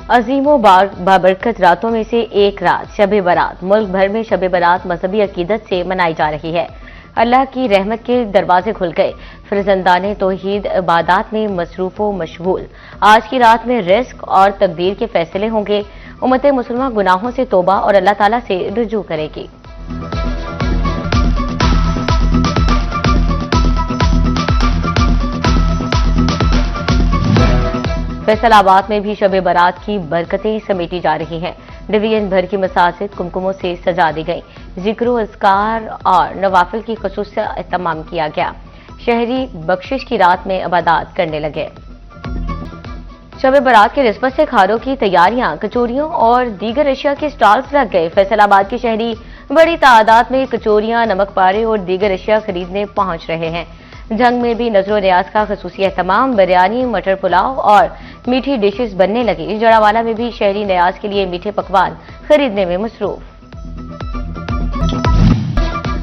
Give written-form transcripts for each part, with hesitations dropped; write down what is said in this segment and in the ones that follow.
अजीमो बाबरकत रातों में से एक रात शब बारात। मुल्क भर में शब बारात मजहबी अकीदत से मनाई जा रही है। अल्लाह की रहमत के दरवाजे खुल गए। फरजंदाने तौहीद इबादत में मसरूफो मशगूल। आज की रात में रिस्क और तकदीर के फैसले होंगे। उम्मत मुसलमान गुनाहों से तौबा और अल्लाह ताला से रुजू करेगी। फैसलाबाद में भी शब बारात की बरकतें समेटी जा रही हैं। डिवीजन भर की मसाजिद कुमकुमों से सजा दी गई। जिक्र अस्कार और नवाफिल की खसूस एहतमाम किया गया। शहरी बख्शिश की रात में इबादत करने लगे। शब बारात के निस्बत से खानों की तैयारियां, कचोरियों और दीगर अशिया के स्टॉल्स लग गए। फैसलाबाद के शहरी बड़ी तादाद में कचोरियां, नमक पारे और दीगर अशिया खरीदने पहुंच रहे हैं। जंग में भी नजरो न्याज का खसूसी एहतमाम, बिरयानी, मटर पुलाव और मीठी डिशेस बनने लगी। जड़ावाला में भी शहरी न्याज के लिए मीठे पकवान खरीदने में मसरूफ।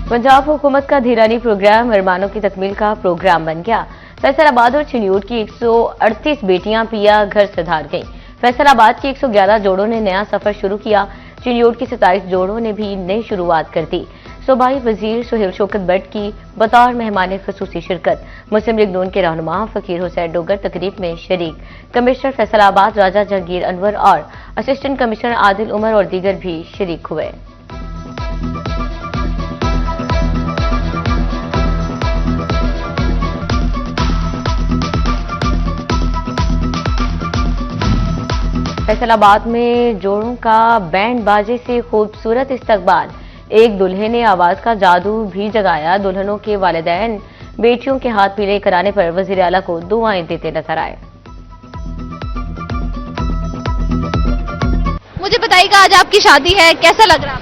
पंजाब हुकूमत का धीरानी प्रोग्राम अरमानों की तकमील का प्रोग्राम बन गया। फैसलाबाद और चिन्यूट की 138 बेटियां पिया घर सुधार गईं। फैसलाबाद की 111 जोड़ों ने नया सफर शुरू किया। चिन्यूट की 27 जोड़ों ने भी नई शुरुआत कर दी। सूबाई वजीर सुहेल शौकत बट की बतौर मेहमान खसूसी शिरकत। मुस्लिम लीग नून के रहनुमा फकीर हुसैन डोगर तकरीब में शरीक। कमिश्नर फैसलाबाद राजा जहांगीर अनवर और असिस्टेंट कमिश्नर आदिल उमर और दीगर भी शरीक हुए। फैसलाबाद में जोड़ों का बैंड बाजे से खूबसूरत इस्तकबाल। एक दुल्हे ने आवाज का जादू भी जगाया। दुल्हनों के वालिदैन बेटियों के हाथ पीले कराने पर वजीर आला को दुआएं देते नजर आए। मुझे बताइएगा, आज आपकी शादी है, कैसा लग रहा है?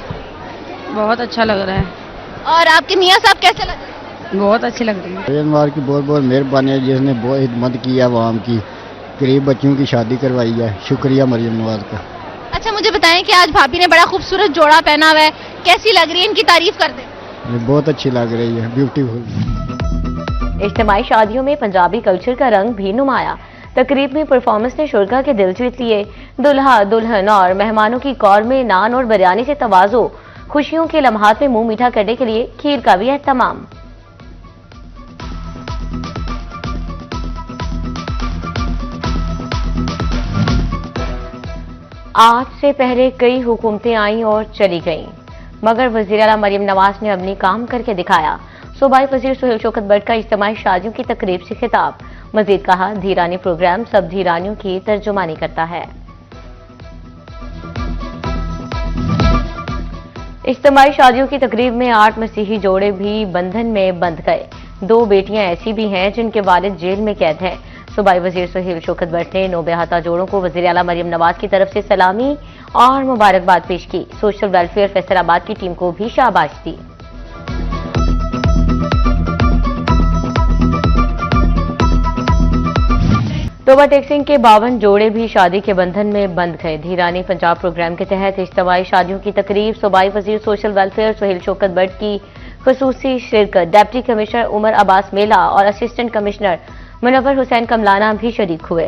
बहुत अच्छा लग रहा है। और आपके मियाँ साहब कैसे लग रहे हैं? बहुत अच्छी लग रही है। परिवार की बहुत बहुत मेहरबानी है, जिसने बहुत हिम्मत की है आवाम की, गरीब बच्चों की शादी करवाई है। शुक्रिया मरियम नवाज का। अच्छा, मुझे बताएं कि आज भाभी ने बड़ा खूबसूरत जोड़ा पहना हुआ है, कैसी लग रही है? इनकी तारीफ कर दें। बहुत अच्छी लग रही है, ब्यूटीफुल। इज्तिमाई शादियों में पंजाबी कल्चर का रंग भी नुमाया। तकरीब में परफॉर्मेंस ने शुरका के दिल जीत लिए। दुल्हा दुल्हन और मेहमानों की कौर में नान और बिरयानी से तवाज़ो। खुशियों के लम्हात में मुंह मीठा करने के लिए खीर का भी एहतमाम। आज से पहले कई हुकूमतें आईं और चली गईं, मगर वज़ीर आला मरियम नवाज ने अपनी काम करके दिखाया। सूबाई वजीर सुहेल शौकत बट का इज्तिमाई शादियों की तकरीब से खिताब। मजीद कहा, धीरानी प्रोग्राम सब धीरानियों की तर्जुमानी करता है। इज्तिमाई शादियों की तकरीब में 8 मसीही जोड़े भी बंधन में बंध गए। 2 बेटियां ऐसी भी हैं जिनके वालिद जेल में कैद हैं। सूबाई वजीर सुहेल शौकत बट ने नौबेहाता जोड़ों को वज़ीर आला मरियम नवाज की तरफ से सलामी और मुबारकबाद पेश की। सोशल वेलफेयर फैसलाबाद की टीम को भी शाबाश दी। तोबा टेक्सिंग के 52 जोड़े भी शादी के बंधन में बंध गए। धीरानी पंजाब प्रोग्राम के तहत इज्तिमाई शादियों की तकरीब। सूबाई वजीर सोशल वेलफेयर सुहेल शौकत बट की खसूसी शिरकत। डिप्टी कमिश्नर उमर अब्बास मेला और असिस्टेंट कमिश्नर मुनव्वर हुसैन कमलाना भी शरीक हुए।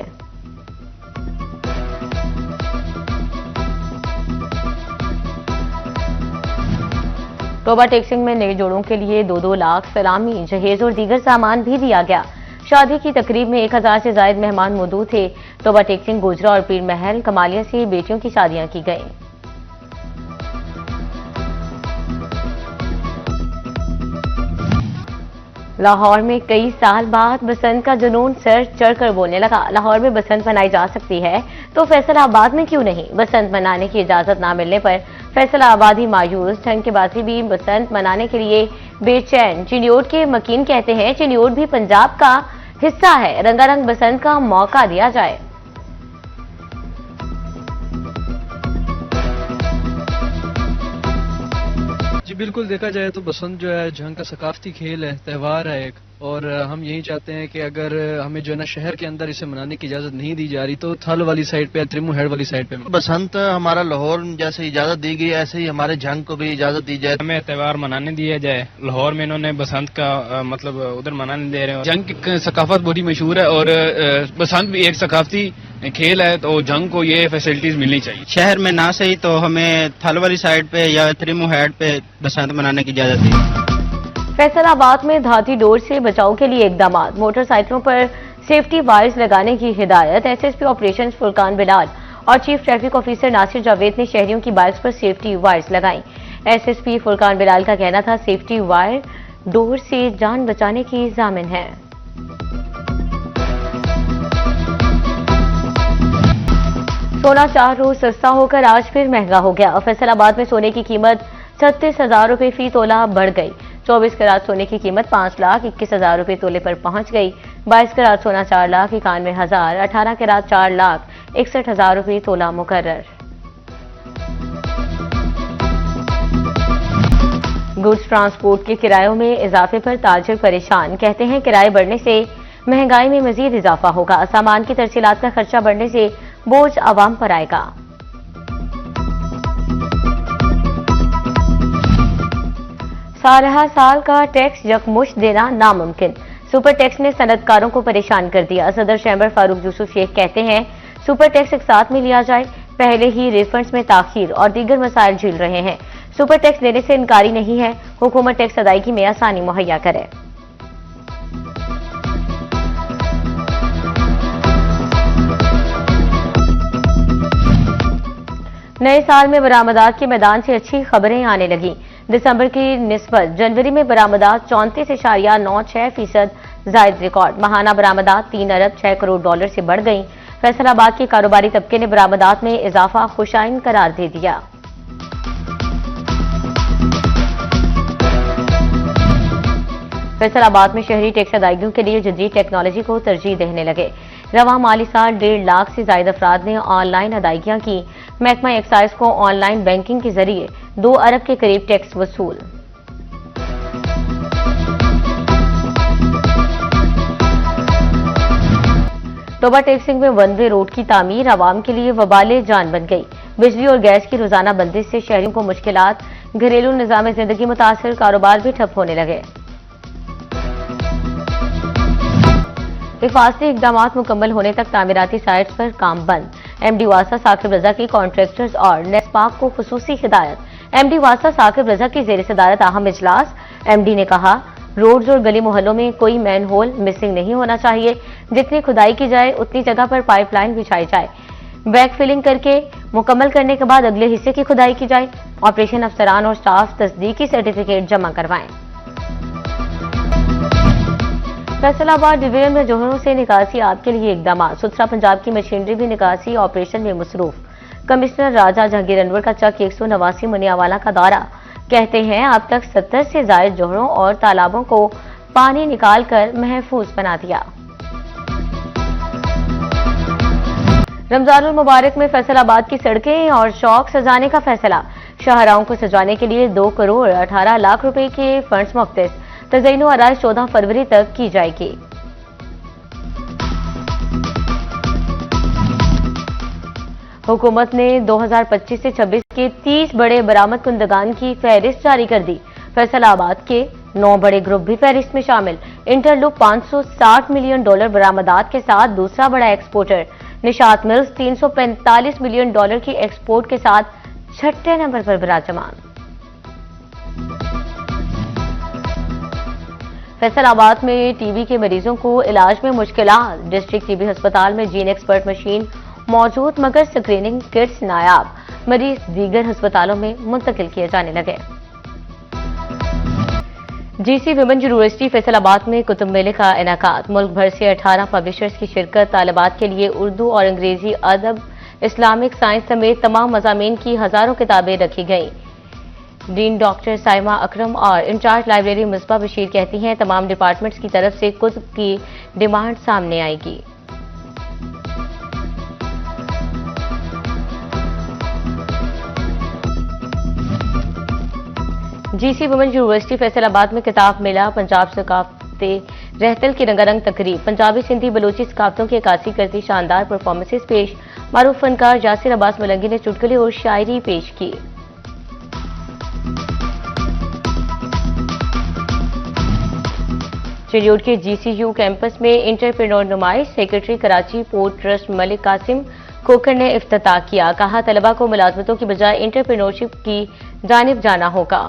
तोबा टेक्सिंग में नए जोड़ों के लिए 2-2 लाख सलामी, जहेज और दीगर सामान भी दिया गया। शादी की तकरीब में 1000 से ज्यादा मेहमान मौजूद थे। तोबा टेक्सिंग, गोजरा और पीर महल कमालिया से बेटियों की शादियां की गईं। लाहौर में कई साल बाद बसंत का जुनून सर चढ़कर बोलने लगा। लाहौर में बसंत मनाई जा सकती है तो फैसलाबाद में क्यों नहीं? बसंत मनाने की इजाजत ना मिलने पर फैसलाबादी मायूस, ठंकेबाजी भी बसंत मनाने के लिए बेचैन। चिन्योट के मकीन कहते हैं चिन्योट भी पंजाब का हिस्सा है, रंगारंग बसंत का मौका दिया जाए। जी बिल्कुल, देखा जाए तो बसंत जो है जंग का सकाफती खेल है, त्यौहार है एक, और हम यही चाहते हैं कि अगर हमें जो है ना शहर के अंदर इसे मनाने की इजाजत नहीं दी जा रही तो थल वाली साइड पे, त्रिमू हेड वाली साइड पे बसंत हमारा लाहौर जैसे इजाजत दी गई, ऐसे ही हमारे जंग को भी इजाजत दी जाए, हमें त्यौहार मनाने दिया जाए। लाहौर में इन्होंने बसंत का मतलब उधर मनाने दे रहे हैं। जंग की सकाफत बड़ी मशहूर है और बसंत भी एक सकाफती खेल है तो जंग को ये फैसिलिटीज मिलनी चाहिए। शहर में ना सही तो हमें थल वाली साइड पे या त्रिमु हेड पे बसंत मनाने की इजाजत दी। फैसलाबाद में धाती डोर से बचाव के लिए इकदाम, मोटरसाइकिलों पर सेफ्टी वायर्स लगाने की हिदायत। एसएसपी ऑपरेशन फुरकान बिलाल और chief traffic officer Nasir Javed ने शहरियों की बाइक्स पर सेफ्टी वायर्स लगाई। एसएसपी फुरकान बिलाल का कहना था सेफ्टी वायर डोर से जान बचाने की जामिन है। सोना 4 रोज सस्ता होकर आज फिर महंगा हो गया। फैसलाबाद में सोने की कीमत 36,000 रुपए फी तोला बढ़ गई। 24 कैरात सोने की कीमत 5,21,000 रुपए तोले पर पहुंच गई। 22 कैरात सोना 4,91,000, 18 कैरात 4,61,000 रुपए तोला मुकर्रर। गुड्स ट्रांसपोर्ट के किरायों में इजाफे पर ताजिर परेशान, कहते हैं किराए बढ़ने से महंगाई में मजीद इजाफा होगा। सामान की तरसीलात का खर्चा बढ़ने से बोझ आवाम पर आएगा। साल साल का टैक्स यकमुश्त देना नामुमकिन, सुपर टैक्स ने सनतकारों को परेशान कर दिया। सदर चैम्बर फारूक यूसुफ शेख कहते हैं सुपर टैक्स एक साथ में लिया जाए, पहले ही रिफंड्स में ताखीर और दीगर मसाइल झेल रहे हैं। सुपर टैक्स देने से इनकारी नहीं है, हुकूमत टैक्स अदायगी में आसानी मुहैया करे। नए साल में बरामदात के मैदान से अच्छी खबरें आने लगी। दिसंबर की निस्बत जनवरी में बरामदात 34.96% जायद रिकॉर्ड। माहाना बरामदात 3 अरब 6 करोड़ डॉलर से बढ़ गई। फैसलाबाद के कारोबारी तबके ने बरामदात में इजाफा खुशाइन करार दे दिया। फैसलाबाद में शहरी टैक्स अदायगियों के लिए जदीद टेक्नोलॉजी को तरजीह देने लगे। रवा माली साल 1.5 लाख से ज्यादा अफराद ने ऑनलाइन अदायगियां की। महकमा एक्साइज को ऑनलाइन बैंकिंग के जरिए 2 अरब के करीब टैक्स वसूल। टोबा टेक्सिंग में वन वे रोड की तामीर आवाम के लिए वबाले जान बन गई। बिजली और गैस की रोजाना बंदिश से शहरियों को मुश्किलात, घरेलू निजाम जिंदगी मुतासिर, कारोबार भी ठप होने लगे। हिफाजती इकदाम मुकम्मल होने तक तामीराती साइट्स पर काम बंद। एमडी वासा साकिब रजा की कॉन्ट्रैक्टर्स और नेस्पाक को खुसूसी हिदायत। एमडी वासा साकिब रजा की जेर सदारत अहम इजलास। एमडी ने कहा रोड्स और गली मोहल्लों में कोई मैन होल मिसिंग नहीं होना चाहिए। जितनी खुदाई की जाए उतनी जगह पर पाइपलाइन बिछाई जाए। बैक फिलिंग करके मुकम्मल करने के बाद अगले हिस्से की खुदाई की जाए। ऑपरेशन अफसरान और स्टाफ तस्दीकी सर्टिफिकेट जमा करवाएं। फैसलाबाद डिवीजन में जोहरों से निकासी आपके लिए इकदाम। सुथरा पंजाब की मशीनरी भी निकासी ऑपरेशन में मसरूफ। कमिश्नर राजा जहांगीर अनवर का चक 189 मुनियावाला का दौरा। कहते हैं अब तक 70 से ज्यादा जोहरों और तालाबों को पानी निकालकर महफूज बना दिया। रमजानुल मुबारक में फैसलाबाद की सड़कें और चौक सजाने का फैसला। शाहराहों को सजाने के लिए 2 करोड़ 18 लाख रुपए के फंड्स मुख्तस। तज़यीन आराइश 14 फरवरी तक की जाएगी। हुकूमत ने 2025 से 26 के 30 बड़े बरामद कुंदगान की फहरिस्त जारी कर दी। फैसलाबाद के 9 बड़े ग्रुप भी फहरिस्त में शामिल। इंटरलूप 560 मिलियन डॉलर बरामदात के साथ दूसरा बड़ा exporter. Nishat mills 345 million dollar की एक्सपोर्ट के साथ 6ठे नंबर पर विराजमान। फैसलाबाद में टीबी के मरीजों को इलाज में मुश्किलात। डिस्ट्रिक्ट टीबी अस्पताल में जीन एक्सपर्ट मशीन मौजूद मगर स्क्रीनिंग किट्स नायाब। मरीज दीगर अस्पतालों में मुंतकिल किए जाने लगे। जीसी विमेंस यूनिवर्सिटी फैसलाबाद में कुतुब मेले का इनाकात। मुल्क भर से 18 पब्लिशर्स की शिरकत। तालिबात के लिए उर्दू और अंग्रेजी, अदब, इस्लामिक साइंस समेत तमाम मज़ामीन की हजारों किताबें रखी गईं। डीन डॉक्टर साइमा अकरम और इंचार्ज लाइब्रेरी मिसबा बशीर कहती हैं तमाम डिपार्टमेंट्स की तरफ से कुतुब की डिमांड सामने आएगी। जीसी वुमेन्स यूनिवर्सिटी फैसलाबाद में किताब मेला, पंजाब सकाफते रहतल की रंगारंग तकरीब। पंजाबी, सिंधी, बलोची सकाफतों की अक्कासी करती शानदार परफॉर्मेंसेस पेश। मारूफ फनकार जासिर अब्बास मलंगी ने चुटकुले और शायरी पेश की। चिड़ियोट के GCU कैंपस में इंटरप्रेन्योर नुमाइश secretary Karachi port trust Malik Qasim Khokhar ने इफ्तिताह किया। कहा, तलबा को मुलाजमतों की बजाय इंटरप्रेन्योरशिप की जानिब जाना होगा।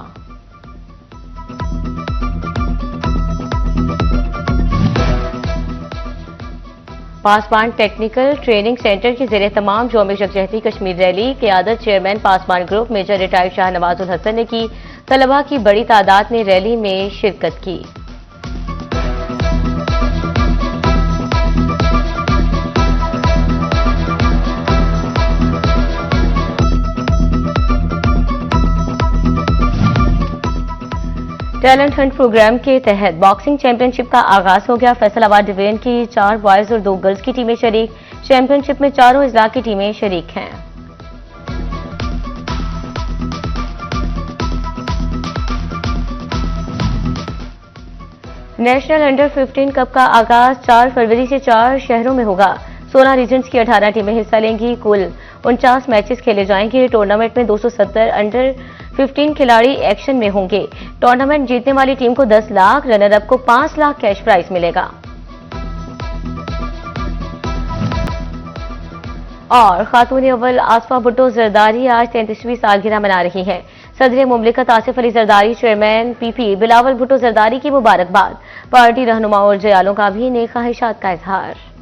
पासबान टेक्निकल ट्रेनिंग सेंटर के ज़ेरे तमाम यौम यकजहती कश्मीर रैली क़यादत chairman Pasban group major retired Shah Nawazul Hasan ने की। तलबा की बड़ी तादाद ने रैली में शिरकत की। टैलेंट हंट प्रोग्राम के तहत बॉक्सिंग चैंपियनशिप का आगाज हो गया। फैसलाबाद डिवीजन की 4 बॉयज और 2 गर्ल्स की टीमें शरीक। चैंपियनशिप में चारों अजला की टीमें शरीक हैं। नेशनल अंडर 15 कप का आगाज 4 फरवरी से 4 शहरों में होगा। 16 रीजन्स की 18 टीमें हिस्सा लेंगी। कुल 49 मैचेस खेले जाएंगे। टूर्नामेंट में 270 अंडर 15 खिलाड़ी एक्शन में होंगे। टूर्नामेंट जीतने वाली टीम को 10 लाख, रनर अप को 5 लाख कैश प्राइज मिलेगा। और खातून अव्वल आसफा भुट्टो जरदारी आज 33वीं सालगिरह मना रही हैं। सदर मुमलिकत आसिफ अली जरदारी, चेयरमैन PP बिलावल भुट्टो जरदारी की मुबारकबाद। पार्टी रहनुमाओं और जयालों का भी नेक ख्वाहिशात का इजहार।